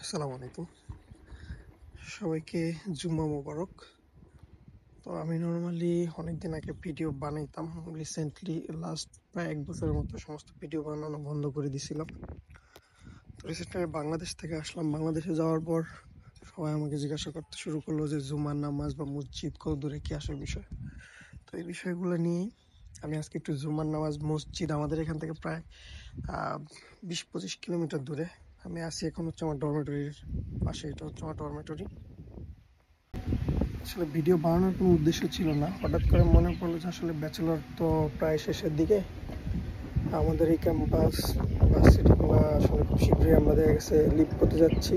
আসসালামু আলাইকুম সবাইকে জুম্মা মোবারক। তো আমি নর্মালি অনেকদিন আগে ভিডিও বানাইতাম, রিসেন্টলি লাস্ট প্রায় 1 বছরের মতো সমস্ত ভিডিও বানানো বন্ধ করে দিয়েছিলাম। তো রিসেন্টলি আমি বাংলাদেশ থেকে আসলাম। বাংলাদেশে যাওয়ার পর সবাই আমাকে জিজ্ঞাসা করতে শুরু করলো যে জুমার নামাজ বা মসজিদ কত দূরে, কি আসল বিষয়। তো এই বিষয়গুলো নিয়েই আমি আজকে একটু জুমার নামাজ মসজিদ আমাদের এখান থেকে প্রায় 20-25 কিলোমিটার দূরে আমি আছি। এখন হচ্ছে আমার ডরমেটরির পাশে, এটা হচ্ছে আমার ডরমেটরি। আসলে ভিডিও বানানোর কোনো উদ্দেশ্য ছিল না, হঠাৎ করে মনে পড়লো যে আসলে ব্যাচেলর তো প্রায় শেষের দিকে, আমাদের এই ক্যাম্পাস ভার্সিটিগুলো আসলে খুব শীঘ্রই আমরা দেখা গেছে লিভ করতে যাচ্ছি।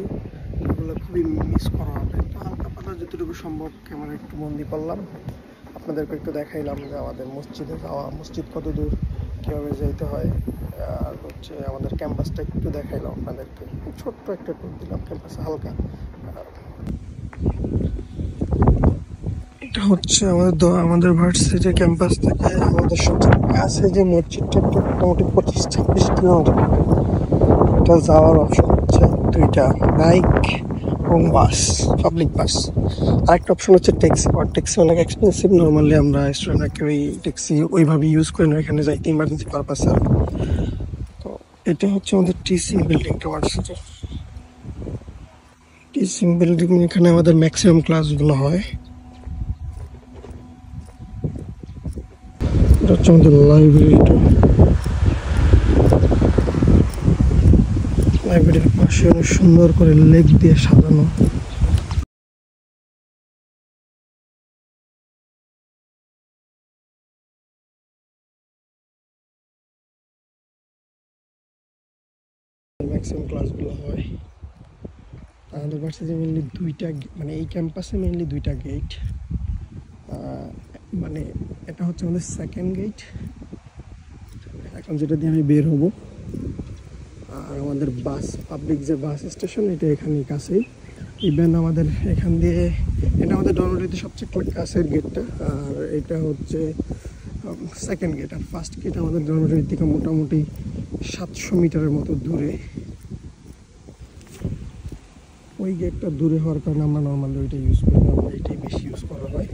এগুলো খুবই মিস করা হবে। তো হালকা পাতলা যতটুকু সম্ভব ক্যামেরা একটু বন্দি করলাম, আপনাদেরকে একটু দেখাইলাম যে আমাদের মসজিদে যাওয়া, মসজিদ কত দূর, কীভাবে যেতে হয়, আর হচ্ছে আমাদের ক্যাম্পাসটা একটু দেখাইলাম আপনাদেরকে। ছোট্ট একটা ট্যুর দিলাম ক্যাম্পাসে হালকা। এটা হচ্ছে আমাদের ভার্সিটির ক্যাম্পাস থেকে আমাদের সবচেয়ে কাছে যে মসজিদটা, মোটামুটি 25-26 কিলোমিটার। এটা যাওয়ার অপশন হচ্ছে দুইটা, বাইক এবং বাস, পাবলিক বাস। আরেকটা অপশন হচ্ছে ট্যাক্সি। আর ট্যাক্সি অনেক এক্সপেন্সিভ, নর্মালি আমরা স্টুডেন্টরা কেউই ট্যাক্সি ওইভাবে ইউজ করি না, এখানে যাইতে ইমার্জেন্সি পারপাসে। তো এটা হচ্ছে আমাদের টিসিং বিল্ডিংটা, ভার্সিটির টিসিং বিল্ডিং। এখানে আমাদের ম্যাক্সিমাম ক্লাসগুলো হয়। এটা হচ্ছে আমাদের লাইব্রেরিটা। লাইব্রেরির পাশে অনেক সুন্দর করে লেক দিয়ে সাজানো। ম্যাক্সিমাম ক্লাসগুলো হয় আমাদের ভার্সিটি মেনলি দুইটা, মানে এই ক্যাম্পাসে মেনলি দুইটা গেট। মানে এটা হচ্ছে আমাদের সেকেন্ড গেট, এখন যেটা দিয়ে আমি বের হব। আর আমাদের বাস, পাবলিক যে বাস স্টেশন, এটা এখানেই কাছেই। ইভেন আমাদের এখান দিয়ে, এটা আমাদের ডরমেটরিতে সবচেয়ে কাছের গেটটা, আর এটা হচ্ছে সেকেন্ড গেট। আর ফার্স্ট গেট আমাদের ডরমেটরি থেকে মোটামুটি 700 মিটারের মতো দূরে। ওই গেটটা দূরে হওয়ার কারণে আমরা নর্মালি ওইটা ইউজ করি না, আমরা এটাই বেশি ইউজ করা হয়।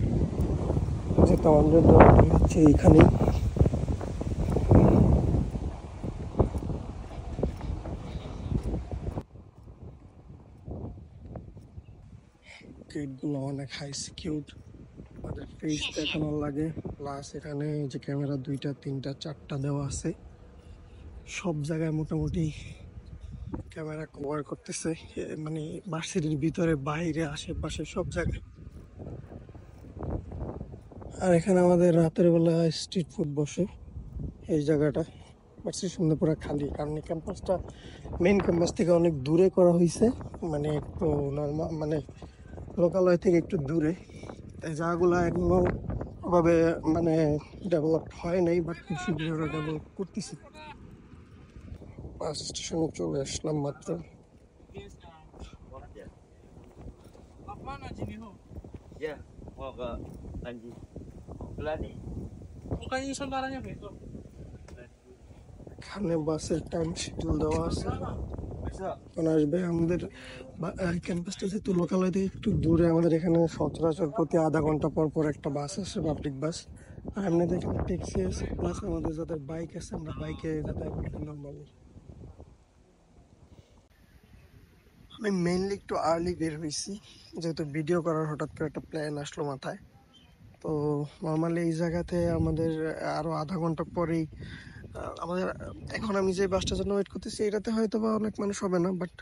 যেহেতু আমাদের ডরমেটরি হচ্ছে এইখানেই। গেটগুলো অনেক হাই সিকিউরড, আমাদের ফেস দেখানো লাগে। প্লাস এখানে যে ক্যামেরা 2টা 3টা 4টা দেওয়া আছে, সব জায়গায় মোটামুটি ক্যামেরা কভার করতেছে, মানে ভার্সিটির ভিতরে বাইরে আশেপাশে সব জায়গায়। আর এখানে আমাদের রাতের বেলা স্ট্রিট ফুড বসে। এই জায়গাটা ভার্সিটির সামনে পুরো খালি, কারণ এই ক্যাম্পাসটা মেইন ক্যাম্পাস থেকে অনেক দূরে করা হয়েছে, মানে একটু নর্মাল, মানে লোকালয় থেকে একটু দূরে। তাই জায়গাগুলো এখনো ওভাবে মানে ডেভেলপ হয় নাই, বাট খুব শীঘ্রই ওরা ডেভেলপ করতেছে। বাস স্টেশনে চলে আসলাম মাত্র। Ya, mau ke Anji. Belani. Bukannya saudaranya besok. এখানে বাসের টাইম শিডিউল দেওয়া আছে, Besok. কোন আসবে আমাদের ক্যাম্পাসটা যেহেতু লোকালয় থেকে একটু দূরে, আমাদের এখানে সচরাচর প্রতি আধা ঘন্টা পর পর একটা বাস আসে, পাবলিক বাস। আর এমনিতে এখানে ট্যাক্সি আছে, প্লাস আমাদের যাদের বাইক আছে আমরা বাইকে যাতায়াত করি নর্মালি। আমি মেইনলি একটু আর্লি বের হয়েছি, যেহেতু ভিডিও করার হঠাৎ করে একটা প্ল্যান আসলো মাথায়। তো নর্মালি এই জায়গাতে আমাদের আরো আধা ঘন্টা পরেই আমাদের, এখন আমি যে বাসটার জন্য ওয়েট করতেছি এটাতে হয়তো বা অনেক মানুষ হবে না, বাট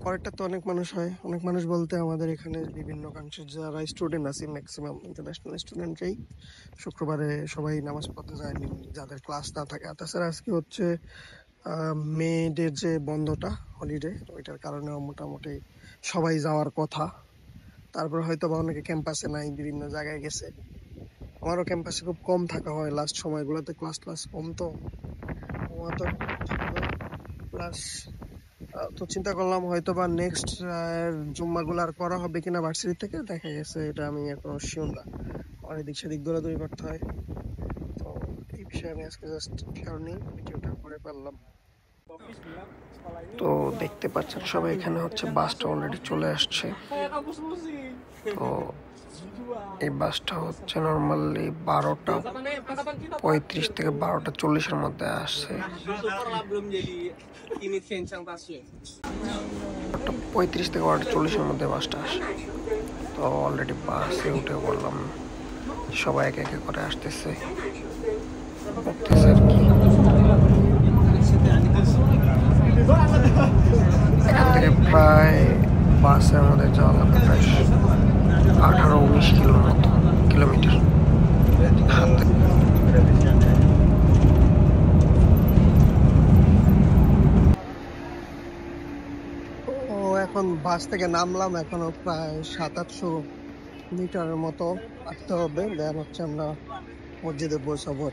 পরেরটা তো অনেক মানুষ হয়। অনেক মানুষ বলতে আমাদের এখানে বিভিন্ন কান্ট্রির যারা স্টুডেন্ট আছে, ম্যাক্সিমাম ইন্টারন্যাশনাল স্টুডেন্টরাই শুক্রবারে সবাই নামাজ পড়তে যায়, যাদের ক্লাস না থাকে। আর তাছাড়া আজকে হচ্ছে মে ডের যে বন্ধটা, হলিডে, ওইটার কারণেও মোটামুটি সবাই যাওয়ার কথা। তারপর হয়তো বা অনেকে ক্যাম্পাসে নাই, বিভিন্ন জায়গায় গেছে। আমারও ক্যাম্পাসে খুব কম থাকা হয় লাস্ট সময়গুলোতে, ক্লাস ক্লাস কম, তো প্লাস তো চিন্তা করলাম হয়তো বা নেক্সট জুম্মাগুলো আর করা হবে কিনা ভার্সিটি থেকে, দেখা গেছে এটা আমি এখনো শিওর না, আমার এদিক সেদিক দৌড়াদৌড়ি করতে হয়। তো এই বিষয়ে আমি আজকে জাস্ট শিওর নেই, ভিডিওটা করে ফেললাম। তো দেখতে পাচ্ছেন সবাই, এখানে হচ্ছে বাসটা অলরেডি চলে আসছে। তো এই বাসটা হচ্ছে নর্মালি 12:35 থেকে 12:40-এর মধ্যে আসছে। 35 থেকে 12:40-এর মধ্যে বাসটা আসে। তো অলরেডি বাসে উঠে পড়লাম, সবাই একে একে করে আসতেছে আর কি। এখান থেকে প্রায় বাসে আমাদের যাওয়া লাগবে প্রায় 18-19 কিলোমিটার হাতে। ও এখন বাস থেকে নামলাম, এখনো প্রায় 700-800 মিটারের মতো আসতে হবে, দেন হচ্ছে আমরা মসজিদে পৌঁছাবো।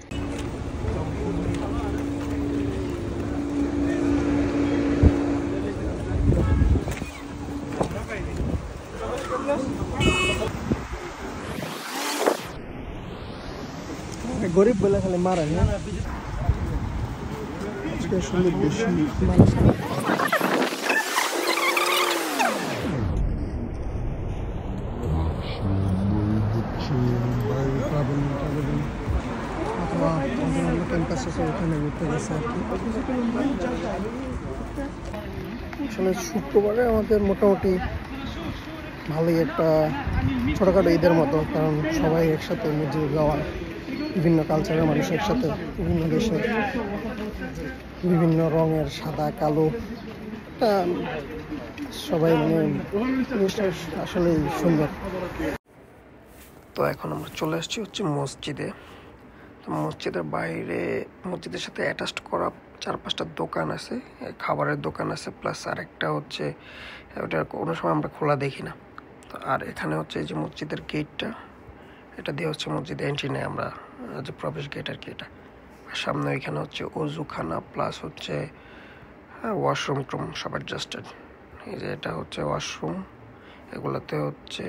গরিব বলে খালি মারা না, আজকে আসলে বেশি মানুষ। আসলে শুক্রবারে আমাদের মোটামুটি ভালোই একটা ছোটখাটো ঈদের মতো, কারণ সবাই একসাথে মসজিদে যাওয়া, বিভিন্ন কালচারের মানুষ একসাথে, বিভিন্ন দেশের বিভিন্ন রঙের, সাদা কালো, একটা সবাই মানে জিনিসটা আসলেই সুন্দর। তো এখন আমরা চলে আসছি হচ্ছে মসজিদে। তো মসজিদের বাইরে, মসজিদের সাথে অ্যাটাচড করা 4-5টা দোকান আছে, খাবারের দোকান আছে, প্লাস আরেকটা হচ্ছে ওটা কোনো সময় আমরা খোলা দেখি না। তো আর এখানে হচ্ছে এই যে মসজিদের গেটটা, এটা দিয়ে হচ্ছে মসজিদে এন্ট্রি নেই আমরা, যে প্রবেশ গেট আর কি এটা। আর সামনে এখানে হচ্ছে অজুখানা প্লাস হচ্ছে ওয়াশরুম টুম সব অ্যাডজাস্টেড। এই যে এটা হচ্ছে ওয়াশরুম, এগুলোতে হচ্ছে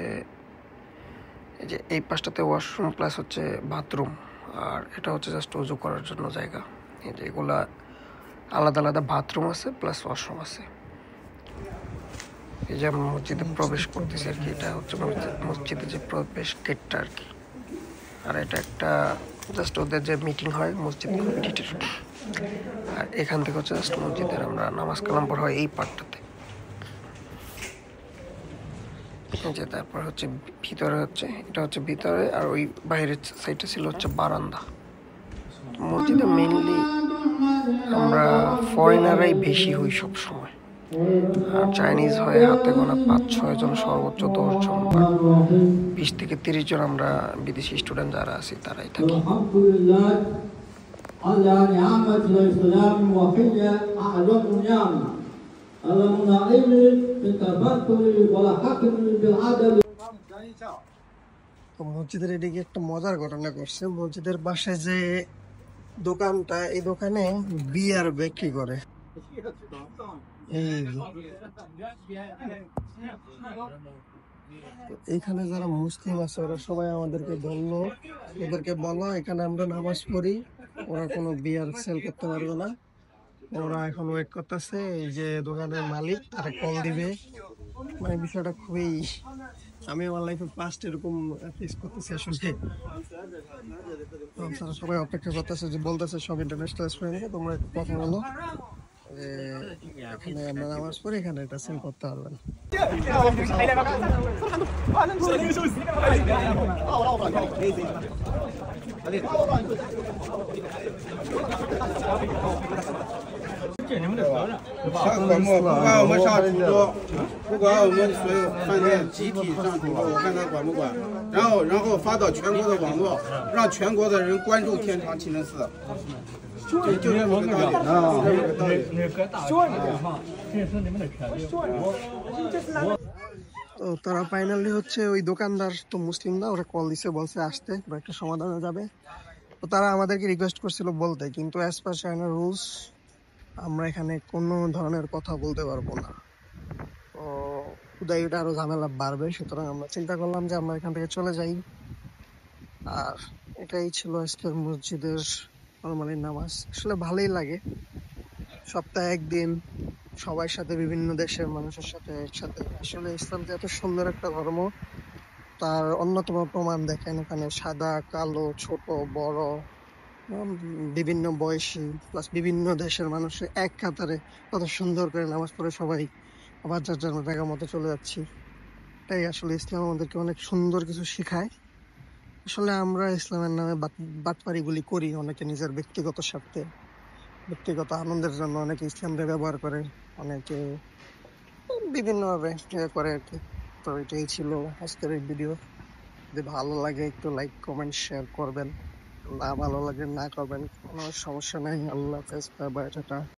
এই যে এই পাশটাতে ওয়াশরুম প্লাস হচ্ছে বাথরুম, আর এটা হচ্ছে জাস্ট উজু করার জন্য জায়গা। এই যে এগুলা আলাদা আলাদা বাথরুম আছে প্লাস ওয়াশরুম আছে। এই যে আমরা মসজিদে প্রবেশ করতেছি আর কি, এটা হচ্ছে মসজিদে যে প্রবেশ গেটটা আর কি। আর এটা একটা জাস্ট ওদের যে মিটিং হয় মসজিদ কমিটির, আর এখান থেকে হচ্ছে জাস্ট মসজিদের আমরা নামাজ কালাম পড়া হয় এই পার্টটাতে। যে তারপর হচ্ছে ভিতরে হচ্ছে, এটা হচ্ছে ভিতরে, আর ওই বাইরের সাইডটা ছিল হচ্ছে বারান্দা। মসজিদে মেইনলি আমরা ফরেনাররাই বেশি হই সব সময়, আর চাইনিজ হয় হাতে গোনা 5-6 জন, সর্বোচ্চ 10 জন, 20 থেকে 30 জন আমরা বিদেশি স্টুডেন্ট যারা আছি তারাই থাকি। তো মসজিদের এদিকে একটা মজার ঘটনা করছে, মসজিদের পাশে যে দোকানটা, এই দোকানে বিয়ার বিক্রি করে। এই এইখানে যারা মুসলিম আছে ওরা সবাই আমাদেরকে বললো, ওদেরকে বলো এখানে আমরা নামাজ পড়ি, ওরা কোনো বিয়ার সেল করতে পারবে না। ওরা এখন ওয়েট করতেছে, এই যে দোকানের মালিক তারা কল দিবে। মানে বিষয়টা খুবই, আমি আমার লাইফে ফার্স্ট এরকম ফেস করতেছি আসলে। তারা সবাই অপেক্ষা করতেছে, যে বলতেছে সব ইন্টারন্যাশনাল স্টুডেন্টকে তোমরা একটু কথা বলো, এখানে আমরা নামাজ পড়ি, এখানে এটা সেল করতে পারবেন।上广播，不管我们上滁州，不管我们所有饭店集体上滁州，我看他管不管。然后发到全国的网络，让全国的人关注天长清真寺。就这么个道理啊！তো তারা ফাইনালি হচ্ছে ওই দোকানদার তো মুসলিম না, ওরা কল দিছে, বলছে আসতে বা একটা সমাধানে যাবে। তো তারা আমাদেরকে রিকোয়েস্ট করছিল বলতে, কিন্তু অ্যাজ পার চায়না রুলস আমরা এখানে কোনো ধরনের কথা বলতে পারবো না। তো খুদাই এটা আরো ঝামেলা বাড়বে, সুতরাং আমরা চিন্তা করলাম যে আমরা এখান থেকে চলে যাই। আর এটাই ছিল আজকের মসজিদের নরমালি নামাজ। আসলে ভালোই লাগে, সপ্তাহে একদিন সবার সাথে, বিভিন্ন দেশের মানুষের সাথে একসাথে। আসলে ইসলাম যে এত সুন্দর একটা ধর্ম তার অন্যতম প্রমাণ দেখেন এখানে। সাদা কালো ছোট বড় উম, বিভিন্ন বয়সী প্লাস বিভিন্ন দেশের মানুষ এক কাতারে কত সুন্দর করে নামাজ পড়ে সবাই আবার যার যার জায়গা মতো চলে যাচ্ছি। এটাই আসলে ইসলাম আমাদেরকে অনেক সুন্দর কিছু শেখায়। আসলে আমরা ইসলামের নামে বাটপারিগুলি করি, অনেকে নিজের ব্যক্তিগত স্বার্থে, ব্যক্তিগত আনন্দের জন্য অনেকে ইসলামকে ব্যবহার করে, অনেকে বিভিন্ন ভাবে করে আর কি। তো এটাই ছিল আজকের এই ভিডিও। যদি ভালো লাগে একটু লাইক কমেন্ট শেয়ার করবেন, না ভালো লাগে না করবেন, কোনো সমস্যা নাই। আল্লাহ হাফেজ, বাই বাই, টাটা।